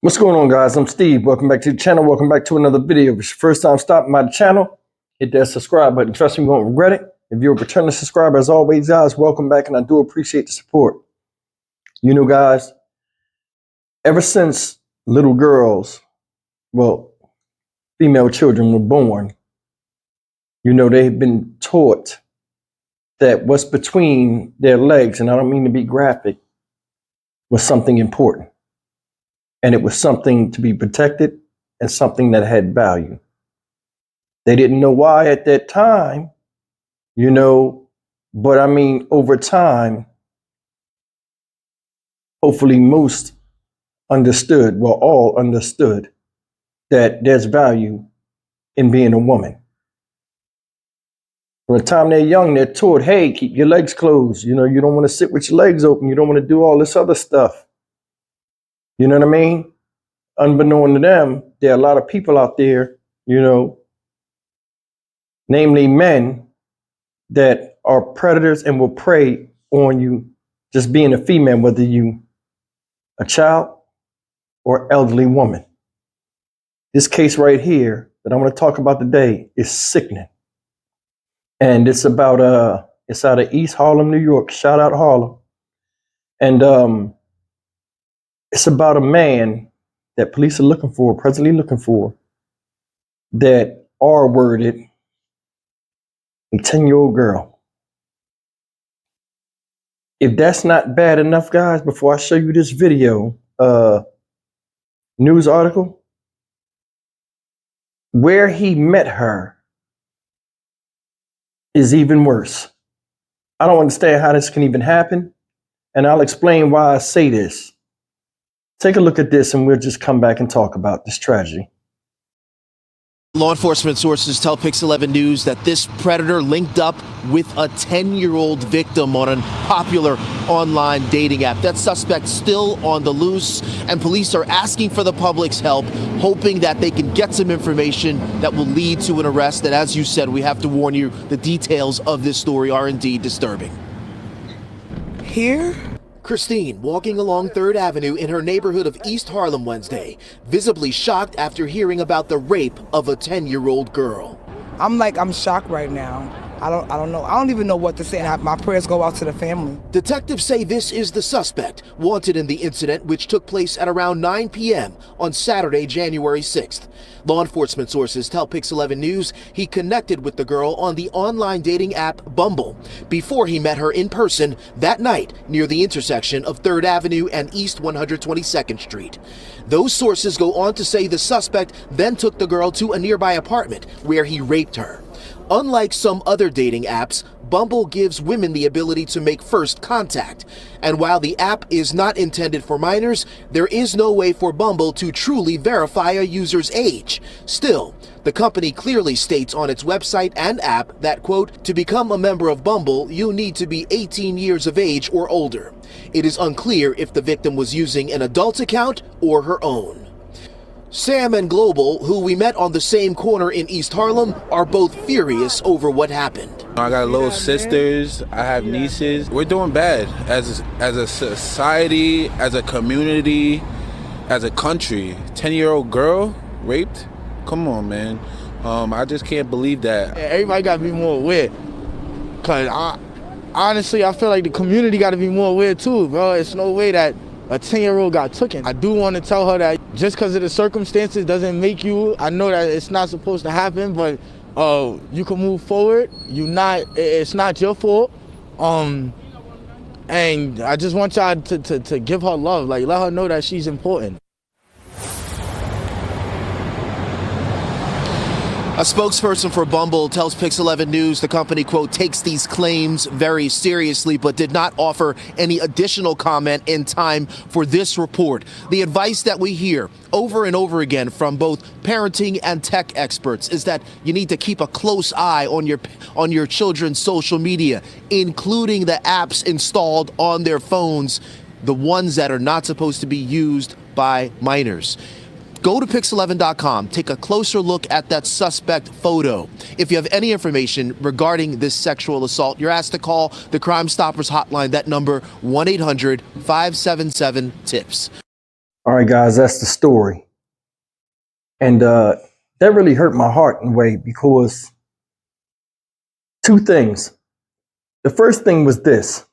What's going on, guys? I'm Steve. Welcome back to the channel. Welcome back to another video. If it's your first time stopping by the channel, hit that subscribe button. Trust me, you won't regret it. If you're a returning subscriber, as always, guys, welcome back, and I do appreciate the support. You know, guys, ever since little girls, well, female children were born, you know, they've been taught that what's between their legs, and I don't mean to be graphic, was something important. And it was something to be protected and something that had value. They didn't know why at that time, you know, but I mean, over time, hopefully most understood, well, all understood that there's value in being a woman. From the time they're young, they're taught, hey, keep your legs closed. You know, you don't want to sit with your legs open. You don't want to do all this other stuff. You know what I mean? Unbeknown to them, there are a lot of people out there, you know, namely men, that are predators and will prey on you just being a female, whether you a child or elderly woman. This case right here that I'm going to talk about today is sickening. And it's about it's out of East Harlem, New York. Shout out Harlem. And it's about a man that police are looking for, presently looking for, that R-worded a 10-year-old girl. If that's not bad enough, guys, before I show you this video, news article, where he met her is even worse. I don't understand how this can even happen, and I'll explain why I say this. Take a look at this and we'll just come back and talk about this tragedy. Law enforcement sources tell Pix 11 News that this predator linked up with a 10-year-old victim on a popular online dating app. That suspect still on the loose, and police are asking for the public's help, hoping that they can get some information that will lead to an arrest. And as you said, we have to warn you, the details of this story are indeed disturbing. Here? Christine walking along 3rd Avenue in her neighborhood of East Harlem Wednesday, visibly shocked after hearing about the rape of a 10-year-old girl. I'm shocked right now. I don't know. I don't even know what to say. My prayers go out to the family. Detectives say this is the suspect wanted in the incident, which took place at around 9 p.m. on Saturday, January 6th. Law enforcement sources tell Pix 11 News he connected with the girl on the online dating app Bumble before he met her in person that night near the intersection of 3rd Avenue and East 122nd Street. Those sources go on to say the suspect then took the girl to a nearby apartment where he raped her. Unlike some other dating apps, Bumble gives women the ability to make first contact. And while the app is not intended for minors, there is no way for Bumble to truly verify a user's age. Still, the company clearly states on its website and app that, quote, to become a member of Bumble, you'll need to be 18 years of age or older. It is unclear if the victim was using an adult account or her own. Sam and Global, who we met on the same corner in East Harlem, are both furious over what happened. I got little sisters, I have nieces. We're doing bad as a society, as a community, as a country. 10-year-old girl raped? Come on, man. I just can't believe that. Everybody got to be more aware. Because honestly, I feel like the community got to be more aware too, bro. It's no way that a 10-year-old got taken. I do want to tell her that just because of the circumstances doesn't make you, I know that it's not supposed to happen, but you can move forward. It's not your fault. And I just want y'all to give her love, like let her know that she's important. A spokesperson for Bumble tells Pix 11 News the company, quote, takes these claims very seriously, but did not offer any additional comment in time for this report. The advice that we hear over and over again from both parenting and tech experts is that you need to keep a close eye on your children's social media, including the apps installed on their phones, the ones that are not supposed to be used by minors. Go to pix11.com, take a closer look at that suspect photo. If you have any information regarding this sexual assault, you're asked to call the Crime Stoppers hotline, that number 1-800-577-TIPS. All right, guys, that's the story. And that really hurt my heart in a way because two things. The first thing was this.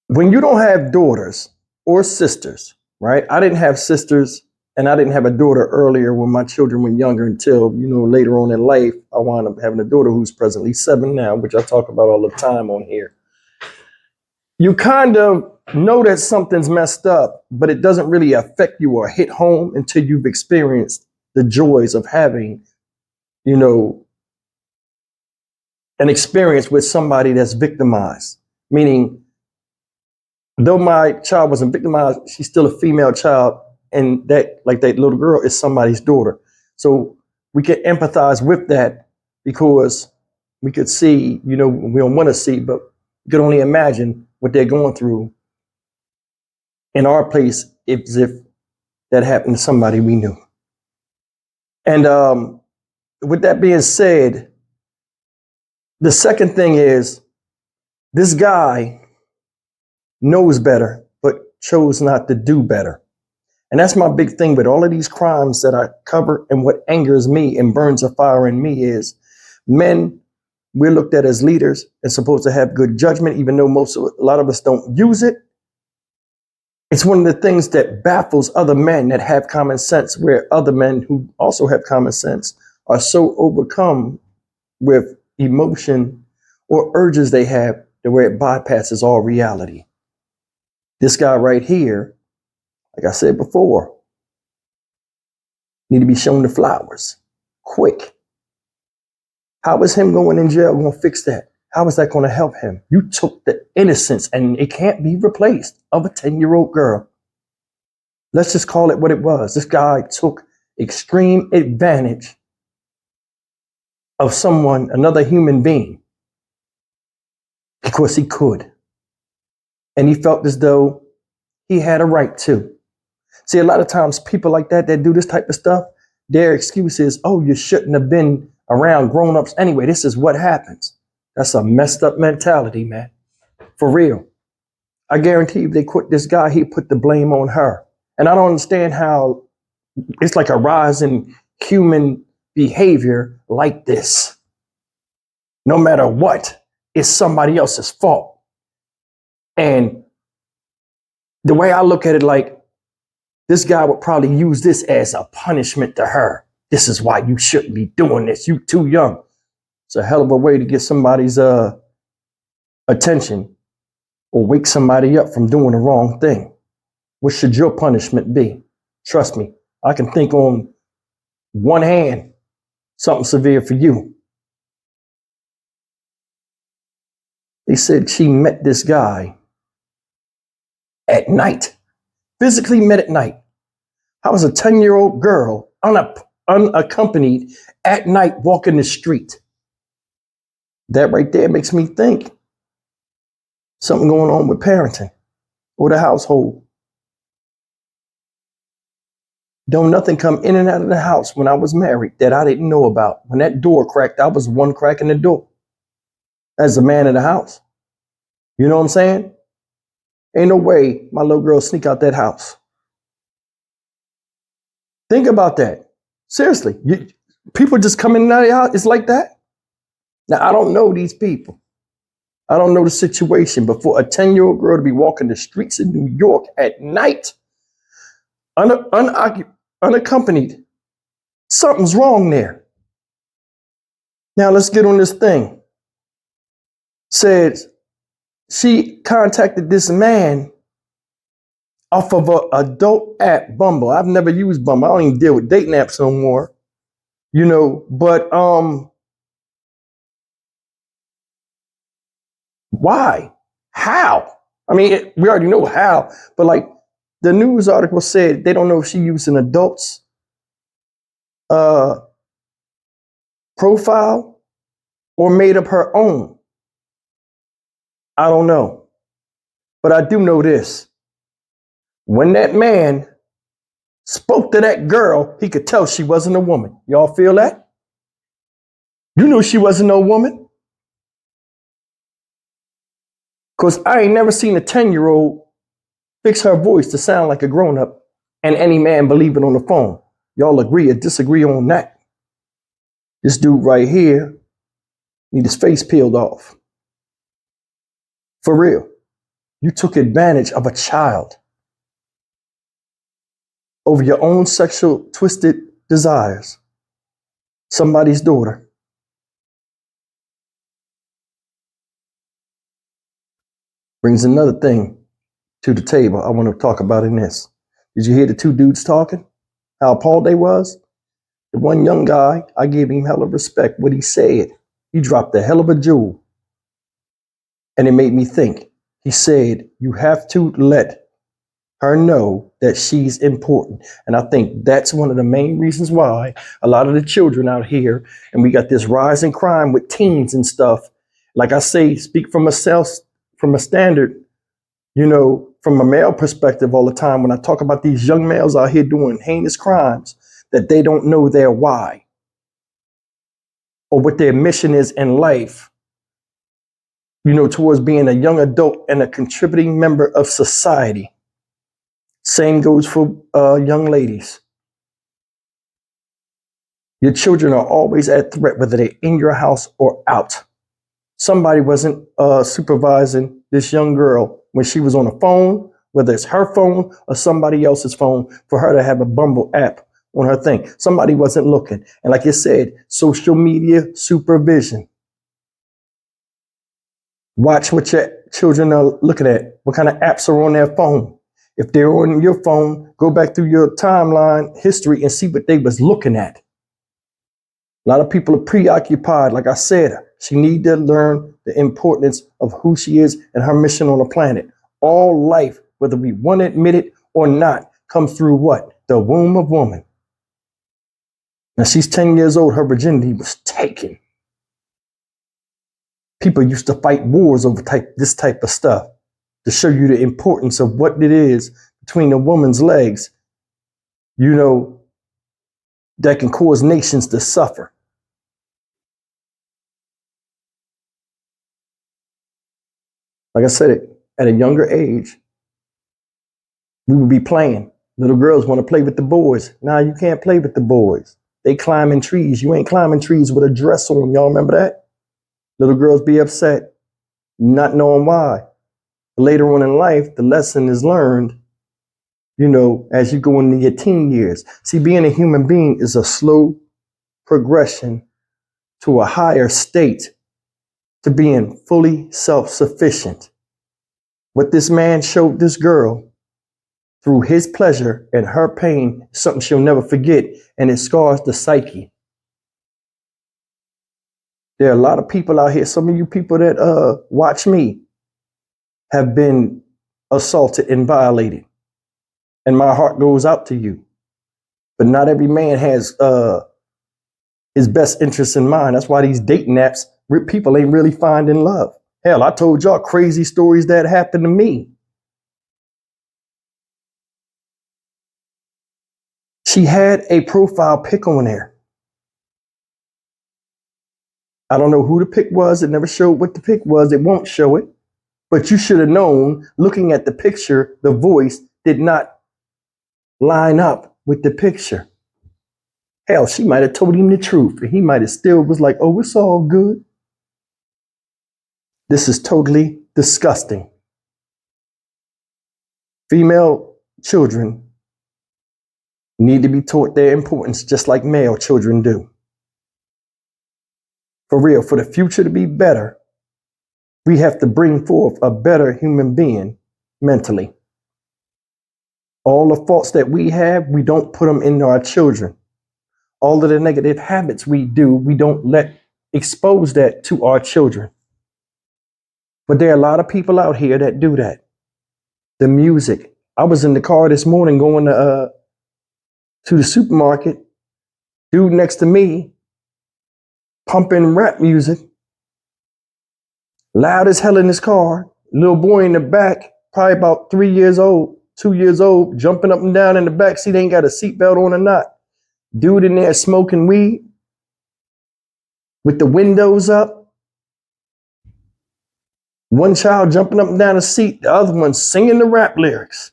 When you don't have daughters or sisters, right? I didn't have sisters and I didn't have a daughter earlier when my children were younger until, later on in life, I wound up having a daughter who's presently 7 now, which I talk about all the time on here. You kind of know that something's messed up, but it doesn't really affect you or hit home until you've experienced the joys of having, an experience with somebody that's victimized. Meaning, though my child wasn't victimized, she's still a female child, and that little girl is somebody's daughter. So we can empathize with that because we could see, we don't want to see, but we could only imagine what they're going through in our place if that happened to somebody we knew. And with that being said, the second thing is this guy knows better, but chose not to do better. And that's my big thing with all of these crimes that I cover. And what angers me and burns a fire in me is men, we're looked at as leaders and supposed to have good judgment, even though a lot of us don't use it. It's one of the things that baffles other men that have common sense, where other men who also have common sense are so overcome with emotion or urges they have to where it bypasses all reality. This guy right here, like I said before, need to be shown the flowers quick. How is him going in jail going to fix that? How is that going to help him? You took the innocence, and it can't be replaced, of a 10-year-old girl. Let's just call it what it was. This guy took extreme advantage of another human being, because he could. And he felt as though he had a right to. See, a lot of times people like that do this type of stuff, their excuse is, oh, you shouldn't have been around grown-ups anyway. This is what happens. That's a messed up mentality, man. For real. I guarantee if they quit this guy, he put the blame on her. And I don't understand how it's like a rise in human behavior like this. No matter what, it's somebody else's fault. And the way I look at it, like, this guy would probably use this as a punishment to her. This is why you shouldn't be doing this. You too young. It's a hell of a way to get somebody's attention or wake somebody up from doing the wrong thing. What should your punishment be? Trust me, I can think on one hand something severe for you. They said she met this guy at night, physically met at night. I was a 10-year-old girl, unaccompanied, at night walking the street. That right there makes me think something going on with parenting or the household. Don't nothing come in and out of the house when I was married that I didn't know about. When that door cracked, I was one crack in the door as the man of the house. You know what I'm saying? Ain't no way my little girl sneak out that house. Think about that. Seriously, people just come in and out of your house. It's like that. Now, I don't know these people. I don't know the situation, but for a 10-year-old girl to be walking the streets of New York at night, unaccompanied, something's wrong there. Now, let's get on this thing. Said she contacted this man off of an adult app, Bumble. I've never used Bumble. I don't even deal with dating apps no more. But why? How? I mean, we already know how, but like the news article said, they don't know if she used an adult's profile or made up her own. I don't know. But I do know this. When that man spoke to that girl, he could tell she wasn't a woman. Y'all feel that? You knew she wasn't no woman. Because I ain't never seen a 10-year-old fix her voice to sound like a grown-up, and any man believe it on the phone. Y'all agree or disagree on that? This dude right here need his face peeled off. For real. You took advantage of a child over your own sexual twisted desires. Somebody's daughter. Brings another thing to the table I want to talk about in this. Did you hear the two dudes talking? How appalled they was? The one young guy, I gave him hella respect. What he said, he dropped a hell of a jewel. And it made me think. He said, you have to let her know that she's important. And I think that's one of the main reasons why a lot of the children out here, and we got this rise in crime with teens and stuff. Like I say, speak from a standard, from a male perspective all the time. When I talk about these young males out here doing heinous crimes, that they don't know their why or what their mission is in life, towards being a young adult and a contributing member of society. Same goes for young ladies. Your children are always at threat, whether they're in your house or out. Somebody wasn't supervising this young girl when she was on a phone, whether it's her phone or somebody else's phone, for her to have a Bumble app on her thing. Somebody wasn't looking. And like you said, social media supervision. Watch what your children are looking at, what kind of apps are on their phone. If they're on your phone, go back through your timeline history and see what they was looking at. A lot of people are preoccupied. Like I said, she need to learn the importance of who she is and her mission on the planet. All life, whether we want to admit it or not, comes through what? The womb of woman. Now she's 10 years old. Her virginity was taken. People used to fight wars over this type of stuff to show you the importance of what it is between a woman's legs, that can cause nations to suffer. Like I said, at a younger age, we would be playing. Little girls want to play with the boys. Now you can't play with the boys. They climbing trees. You ain't climbing trees with a dress on. Y'all remember that? Little girls be upset, not knowing why. Later on in life, the lesson is learned, as you go into your teen years. See, being a human being is a slow progression to a higher state, to being fully self-sufficient. What this man showed this girl through his pleasure and her pain is something she'll never forget, and it scars the psyche. There are a lot of people out here, some of you people that watch me, have been assaulted and violated. And my heart goes out to you. But not every man has his best interests in mind. That's why these dating apps, people ain't really finding love. Hell, I told y'all crazy stories that happened to me. She had a profile pic on there. I don't know who the pic was. It never showed what the pic was. It won't show it. But you should have known, looking at the picture, the voice did not line up with the picture. Hell, she might have told him the truth, and he might have still was like, oh, it's all good. This is totally disgusting. Female children need to be taught their importance just like male children do. For real, for the future to be better, we have to bring forth a better human being mentally. All the faults that we have, we don't put them into our children. All of the negative habits we do, we don't expose that to our children. But there are a lot of people out here that do that. The music. I was in the car this morning going to the supermarket. Dude next to me pumping rap music. Loud as hell in his car. Little boy in the back, probably about 3 years old, 2 years old, jumping up and down in the back seat, ain't got a seatbelt on or not. Dude in there smoking weed with the windows up. One child jumping up and down the seat, the other one singing the rap lyrics.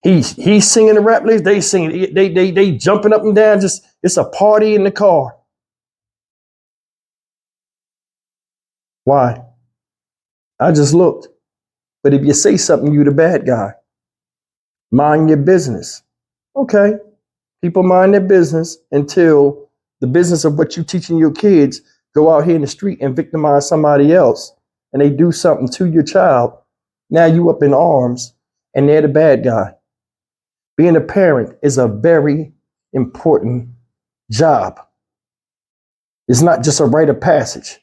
He's singing the rap lyrics, they singing, they jumping up and down, just it's a party in the car. Why? I just looked. But if you say something, you the bad guy. Mind your business. Okay. People mind their business until the business of what you're teaching your kids go out here in the street and victimize somebody else, and they do something to your child. Now you up in arms and they're the bad guy. Being a parent is a very important job. It's not just a rite of passage.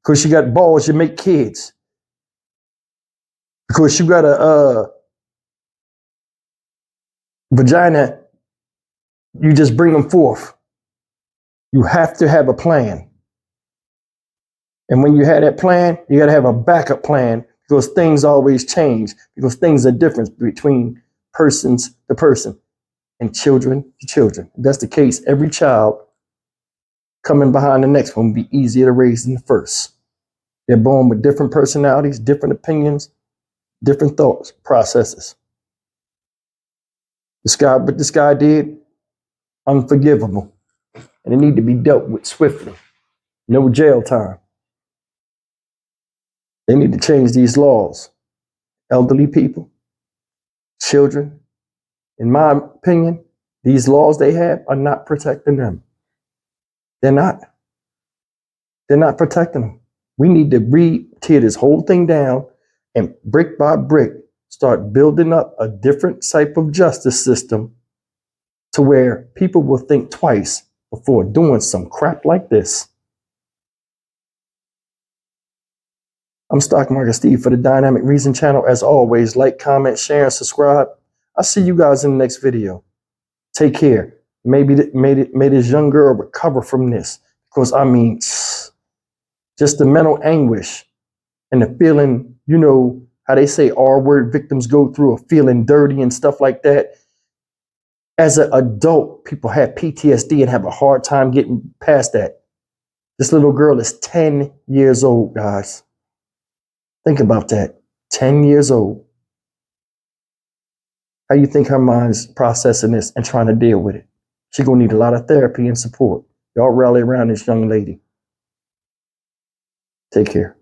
Because you got balls, you make kids. Because you got a vagina, you just bring them forth. You have to have a plan. And when you have that plan, you got to have a backup plan, because things always change, because things are different between persons to person and children to children. If that's the case, every child coming behind the next one will be easier to raise than the first. They're born with different personalities, different opinions, different thoughts, processes. What this guy did, unforgivable. And it need to be dealt with swiftly. No jail time. They need to change these laws. Elderly people, children, in my opinion, these laws they have are not protecting them. They're not. They're not protecting them. We need to tear this whole thing down and brick by brick start building up a different type of justice system to where people will think twice before doing some crap like this. I'm Stock Market Steve for the Dynamic Reason channel. As always, like, comment, share, and subscribe. I'll see you guys in the next video. Take care. May this young girl recover from this. Because, I mean, just the mental anguish and the feeling, you know, how they say R-word victims go through of feeling dirty and stuff like that. As an adult, people have PTSD and have a hard time getting past that. This little girl is 10 years old, guys. Think about that. 10 years old. How you think her mind's processing this and trying to deal with it? She's going to need a lot of therapy and support. Y'all rally around this young lady. Take care.